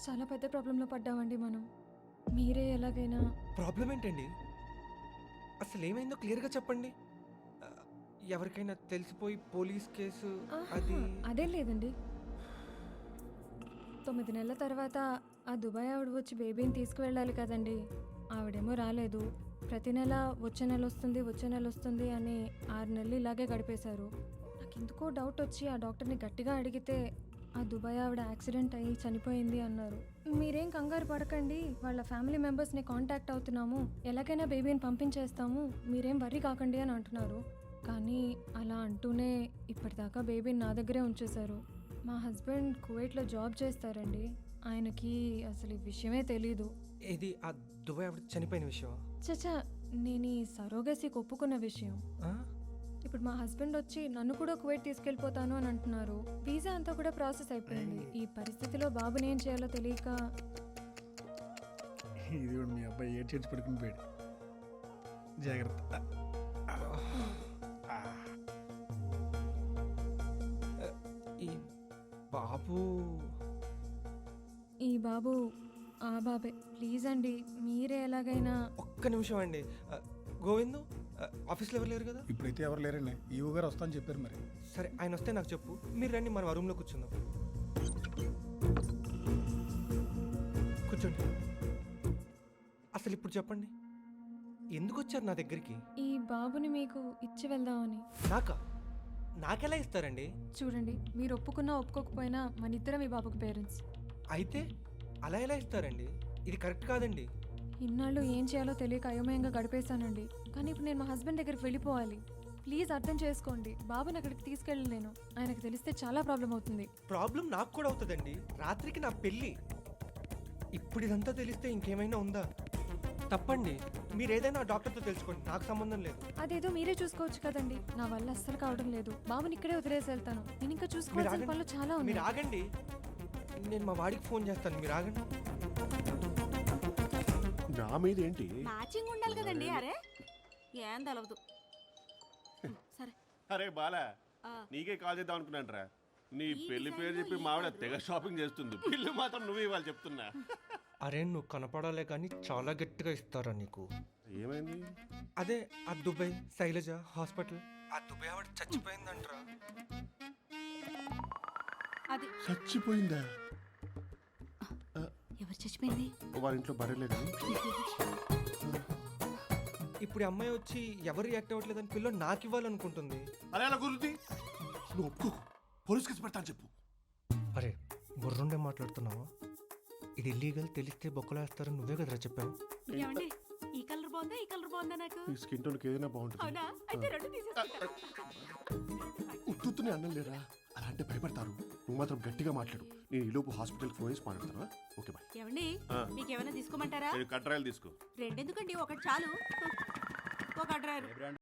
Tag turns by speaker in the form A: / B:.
A: చాలా పెద్ద ప్రాబ్లంలో పడ్డామండి మనం. మీరే ఎలాగైనా
B: ప్రాబ్లం ఏంటండి? అసలు ఏమైందో క్లియర్గా చెప్పండి. ఆ, ఎవరికైనా తెలిసిపోయి పోలీస్ కేసు అది
A: అదేం లేదండి. 9 నెలల తర్వాత ఆ దుబాయ్ ఆవిడ వచ్చి బేబీని తీసుకువెళ్ళాలి కదండి. ఆవిడేమో రాలేదు. ప్రతి నెల వచ్చే నెల వస్తుంది అని 6 నెలలు ఇలాగే గడిపేశారు. నాకు ఎందుకో డౌట్ వచ్చి ఆ డాక్టర్ని గట్టిగా అడిగితే ఆ దుబాయ్ ఆవిడ యాక్సిడెంట్ అయ్యి చనిపోయింది అన్నారు. మీరేం కంగారు పడకండి, వాళ్ళ ఫ్యామిలీ మెంబర్స్ని కాంటాక్ట్ అవుతున్నాము, ఎలాగైనా బేబీని పంపించేస్తాము, మీరేం వర్రీ కాకండి అని అంటున్నారు. కానీ అలా అంటూనే ఇప్పటిదాకా బేబీని నా దగ్గరే ఉంచేశారు. మా హస్బెండ్ కువైట్లో జాబ్ చేస్తారండి. ఆయనకి అసలు ఈ విషయమే తెలీదు.
B: ఇది ఆ దుబాయ్ ఆవిడ చనిపోయిన విషయం.
A: చచ్చా, నేను ఈ సరోగసీకి ఒప్పుకున్న విషయం. ఇప్పుడు మా హస్బెండ్ వచ్చి నన్ను కూడా కువైట్ తీసుకెళ్ళిపోతాను అని అంటున్నారు. వీసా అంతా కూడా ప్రాసెస్ అయిపోయింది. ఈ పరిస్థితిలో బాబుని ఏం చేయాలో తెలియక
C: ఇది కూడా మీ అబ్బాయి ఏడ్ చేసి పడుకుని పోయాడు. జాగ్రత్త.
B: ఈ బాబు
A: ఈ బాబు ఆ బాబే. ప్లీజ్ అండి, మీరే ఎలాగైనా.
B: ఒక్క నిమిషం అండి. గోవిందు ఆఫీస్లో ఎవరు లేరు కదా?
C: ఇప్పుడైతే ఎవరు లేరండి, ఈవో గారు వస్తా అని చెప్పారు. మరి
B: సరే, ఆయన వస్తే నాకు చెప్పు. మీరు రండి, మనం ఆ రూమ్లో కూర్చుందాం. కూర్చోండి. అసలు ఇప్పుడు చెప్పండి, ఎందుకు వచ్చారు నా దగ్గరికి?
A: ఈ బాబుని మీకు ఇచ్చి వెళ్దామని.
B: నాకెలా ఇస్తారండి?
A: చూడండి, మీరు ఒప్పుకున్నా ఒప్పుకోకపోయినా మన ఇద్దరం ఈ బాబుకి పేరెంట్స్.
B: అయితే అలా ఎలా ఇస్తారండి? ఇది కరెక్ట్ కాదండి.
A: ఇన్నాళ్ళు ఏం చేయాలో తెలియక అయోమయంగా గడిపేశానండి. కానీ ఇప్పుడు నేను మా హస్బెండ్ దగ్గరికి వెళ్ళిపోవాలి. ప్లీజ్ అర్థం చేసుకోండి. బాబుని అక్కడికి తీసుకెళ్ళలేను. ఆయనకు తెలిస్తే చాలా ప్రాబ్లం అవుతుంది.
B: ప్రాబ్లం నాకు కూడా అవుతుందండి. రాత్రికి నా పెళ్ళి. ఇప్పుడు ఇదంతా తెలిస్తే ఇంకేమైనా ఉందా? తప్పండి. మీరు ఏదైనా డాక్టర్తో తెలుసుకోండి, నాకు సంబంధం లేదు.
A: అదేదో మీరే చూసుకోవచ్చు కదండి. నా వల్ల అస్సలు కావడం లేదు. బాబుని ఇక్కడే వదిలేసి వెళ్తాను. నేను ఇంకా చూసుకోవాల్సిన పనులు చాలా ఉన్నాయి.
B: మీరు ఆగండి, నేను మా వాడికి ఫోన్ చేస్తాను. మీరు ఆగండి.
D: నా మీద ఏంటి?
E: మ్యాచింగ్ ఉండాలి కదండి. అరే ఏం తెలవదు. సరే
D: అరే బాలా, నీకే కాల్ చేద్దాం అనుకున్నాను రా. నీ పెళ్లి పేరు చెప్పి మావిడ తెగ షాపింగ్ చేస్తుంది. బిల్లు మాత్రం నువ్వు ఇవ్వాలి చెప్తున్నా.
B: అరే నువ్వు కనపడాలే కానీ చాలా గట్టిగా ఇస్తారా నీకు?
D: ఏమైంది?
B: అదే ఆ దుబాయ్ శైలజ హాస్పిటల్, ఆ దుబాయ్ ఆవిడ చచ్చిపోయిందంటరా.
E: అది
D: చచ్చిపోయిందా?
E: ఎవరు చచ్చిపోయింది?
D: వారి ఇంట్లో బర్రెలేదా?
B: ఇప్పుడు ఈ అమ్మాయి వచ్చి ఎవరు రియాక్ట్ అవ్వట్లేదని పిల్ల నాకు ఇవ్వాలనుకుంటుంది.
D: అరే అలా గురించి నువ్వు ఒప్పుకో, పోలీస్ కేసు పెడతాను చెప్పు.
B: అరే బుర్రుండే మాట్లాడుతున్నావా? ఇది ఇల్లీగల్, తెలిస్తే బొక్కలేస్తారని నువ్వే కదరా చెప్పావు.
E: ఏమండి, ఈ కలర్ బాగుందా ఈ కలర్ బాగుందా? నాకు
D: ఈ స్కిన్ టోన్కి ఏదైనా బాగుంటుంది.
E: అవునా? అయితే రెండు తీసేసుకుంటా.
D: ఉత్తునే అన్నం లేరా, అలా అంటే భయపడతారు. నువ్వు మాత్రం గట్టిగా మాట్లాడు. నేను ఈ లోపు హాస్పిటల్కి ఫోన్ చేసి మాట్లాడతాను. Okay bye.
E: ఏమండి, మీకేమైనా తీసుకోమంటారా?
D: కట్రాయలు తీసుకో.
E: రెండెందుకండి, ఒకటి చాలు. ఒక డ్రైవర్.